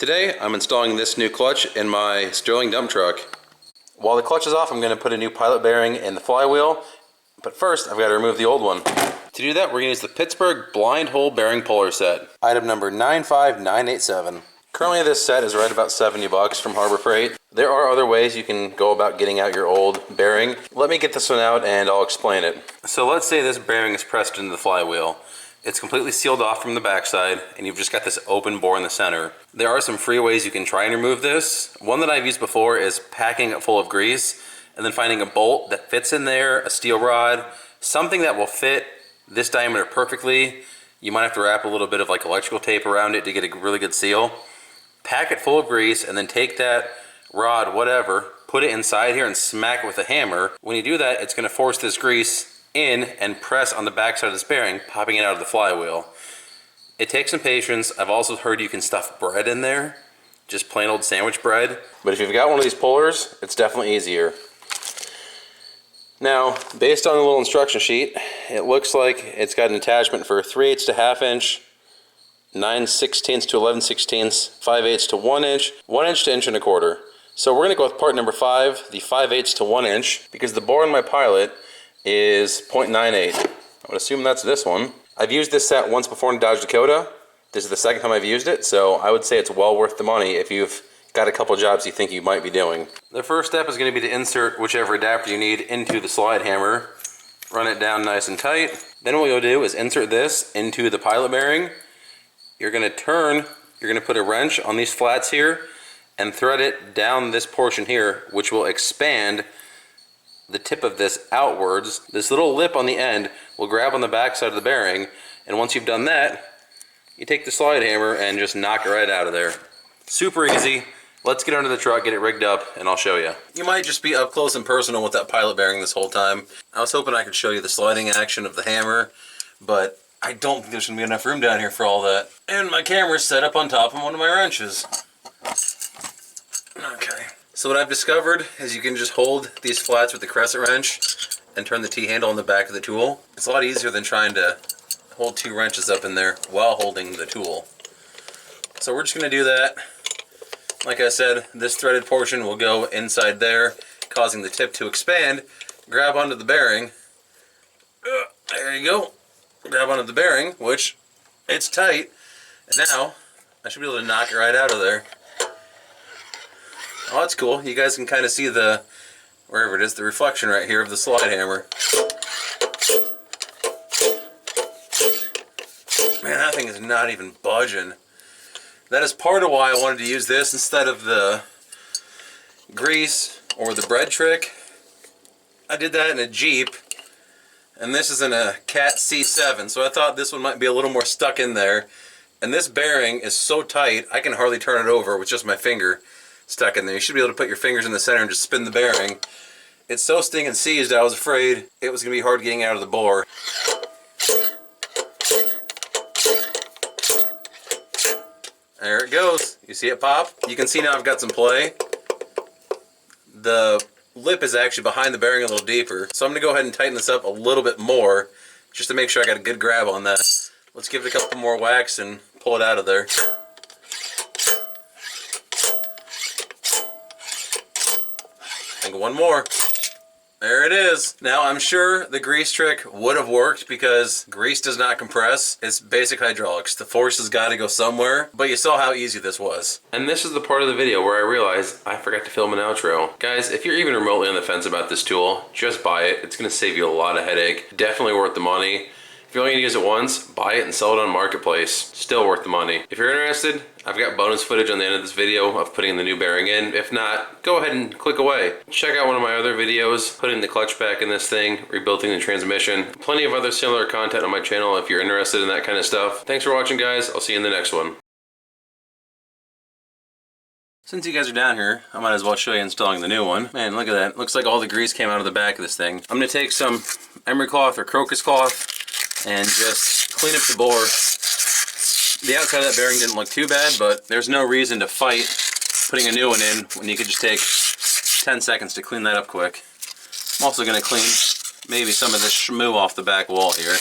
Today I'm installing this new clutch in my Sterling dump truck. While the clutch is off, I'm going to put a new pilot bearing in the flywheel, but first I've got to remove the old one. To do that, we're going to use the Pittsburgh blind hole bearing puller set. Item number 95987. Currently this set is right about $70 from Harbor Freight. There are other ways you can go about getting out your old bearing. Let me get this one out and I'll explain it. So let's say this bearing is pressed into the flywheel. It's completely sealed off from the backside and you've just got this open bore in the center. There are some free ways you can try and remove this. One that I've used before is packing it full of grease and then finding a bolt that fits in there, a steel rod, something that will fit this diameter perfectly. You might have to wrap a little bit of like electrical tape around it to get a really good seal. Pack it full of grease and then take that rod, whatever, put it inside here and smack it with a hammer. When you do that, it's going to force this grease in and press on the backside of this bearing, popping it out of the flywheel. It takes some patience. I've also heard you can stuff bread in there, just plain old sandwich bread. But if you've got one of these pullers, it's definitely easier. Now, based on the little instruction sheet, it looks like it's got an attachment for 3/8 to 1/2 inch, 9/16 to 11/16, 5/8 to 1 inch, 1 inch to 1 1/4 inch. So we're going to go with part number 5, the 5/8 to 1 inch, because the bore in my pilot is 0.98. I would assume that's this one. I've used this set once before in Dodge Dakota. This is the second time I've used it, so I would say it's well worth the money if you've got a couple jobs you think you might be doing. The first step is going to be to insert whichever adapter you need into the slide hammer. Run it down nice and tight. Then what you'll do is insert this into the pilot bearing. You're going to turn, you're going to put a wrench on these flats here and thread it down this portion here, which will expand the tip of this outwards. This little lip on the end will grab on the back side of the bearing, and once you've done that, you take the slide hammer and just knock it right out of there. Super easy. Let's get under the truck, get it rigged up, and I'll show you. You might just be up close and personal with that pilot bearing this whole time. I was hoping I could show you the sliding action of the hammer, but I don't think there's going to be enough room down here for all that. And my camera's set up on top of one of my wrenches. Okay. So what I've discovered is you can just hold these flats with the crescent wrench and turn the T-handle on the back of the tool. It's a lot easier than trying to hold 2 wrenches up in there while holding the tool. So we're just going to do that. Like I said, this threaded portion will go inside there, causing the tip to expand. Grab onto the bearing. There you go. Grab onto the bearing, which it's tight. And now I should be able to knock it right out of there. Oh, that's cool. You guys can kind of see the, wherever it is, the reflection right here of the slide hammer. Man, that thing is not even budging. That is part of why I wanted to use this instead of the grease or the bread trick. I did that in a Jeep, and this is in a Cat C7, so I thought this one might be a little more stuck in there. And this bearing is so tight, I can hardly turn it over with just my finger stuck in there. You should be able to put your fingers in the center and just spin the bearing. It's so stinking seized, I was afraid it was going to be hard getting out of the bore. There it goes. You see it pop? You can see now I've got some play. The lip is actually behind the bearing a little deeper, so I'm going to go ahead and tighten this up a little bit more just to make sure I got a good grab on that. Let's give it a couple more whacks and pull it out of there. I think one more. There it is. Now I'm sure the grease trick would have worked because grease does not compress. It's basic hydraulics. The force has got to go somewhere, but you saw how easy this was. And this is the part of the video where I realized I forgot to film an outro. Guys, if you're even remotely on the fence about this tool, just buy it. It's going to save you a lot of headache. Definitely worth the money. If you're only going to use it once, buy it and sell it on Marketplace. Still worth the money. If you're interested, I've got bonus footage on the end of this video of putting the new bearing in. If not, go ahead and click away. Check out one of my other videos, putting the clutch back in this thing, rebuilding the transmission. Plenty of other similar content on my channel if you're interested in that kind of stuff. Thanks for watching, guys. I'll see you in the next one. Since you guys are down here, I might as well show you installing the new one. Man, look at that. Looks like all the grease came out of the back of this thing. I'm going to take some emery cloth or crocus cloth and just clean up the bore. The outside of that bearing didn't look too bad, but there's no reason to fight putting a new one in when you could just take 10 seconds to clean that up quick. I'm also going to clean maybe some of this schmoo off the back wall here.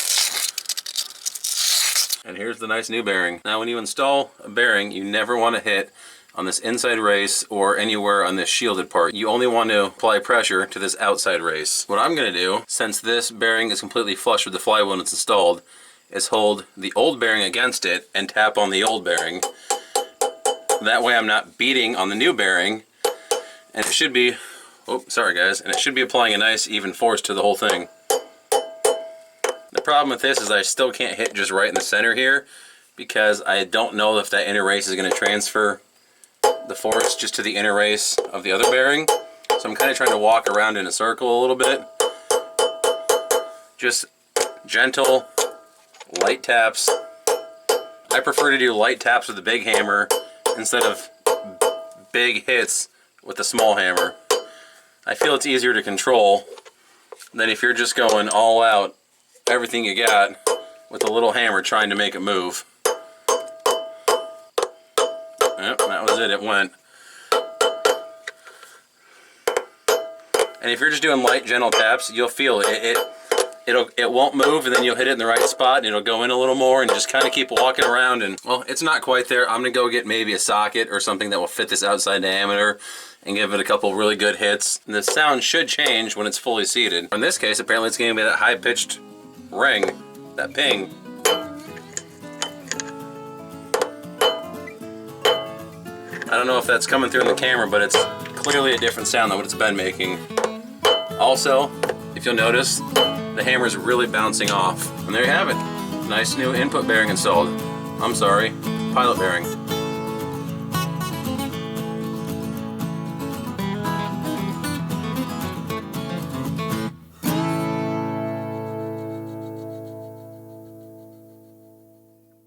And here's the nice new bearing. Now when you install a bearing, you never want to hit on this inside race or anywhere on this shielded part. You only want to apply pressure to this outside race. What I'm going to do, since this bearing is completely flush with the flywheel when it's installed, is hold the old bearing against it and tap on the old bearing. That way I'm not beating on the new bearing, and it should be, oh, sorry guys, and it should be applying a nice even force to the whole thing. The problem with this is I still can't hit just right in the center here because I don't know if that inner race is going to transfer the force just to the inner race of the other bearing. So I'm kind of trying to walk around in a circle a little bit. Just gentle, light taps. I prefer to do light taps with the big hammer instead of big hits with the small hammer. I feel it's easier to control than if you're just going all out, everything you got, with a little hammer trying to make it move. Yep, that was it, it went. And if you're just doing light, gentle taps, you'll feel it. It won't move, and then you'll hit it in the right spot, and it'll go in a little more, and just kind of keep walking around. And well, it's not quite there. I'm gonna go get maybe a socket or something that will fit this outside diameter and give it a couple really good hits. And the sound should change when it's fully seated. In this case, apparently it's gonna be that high-pitched ring, that ping. I don't know if that's coming through in the camera, but it's clearly a different sound than what it's been making. Also, if you'll notice, the hammer's really bouncing off. And there you have it. Nice new input bearing installed. I'm sorry, pilot bearing.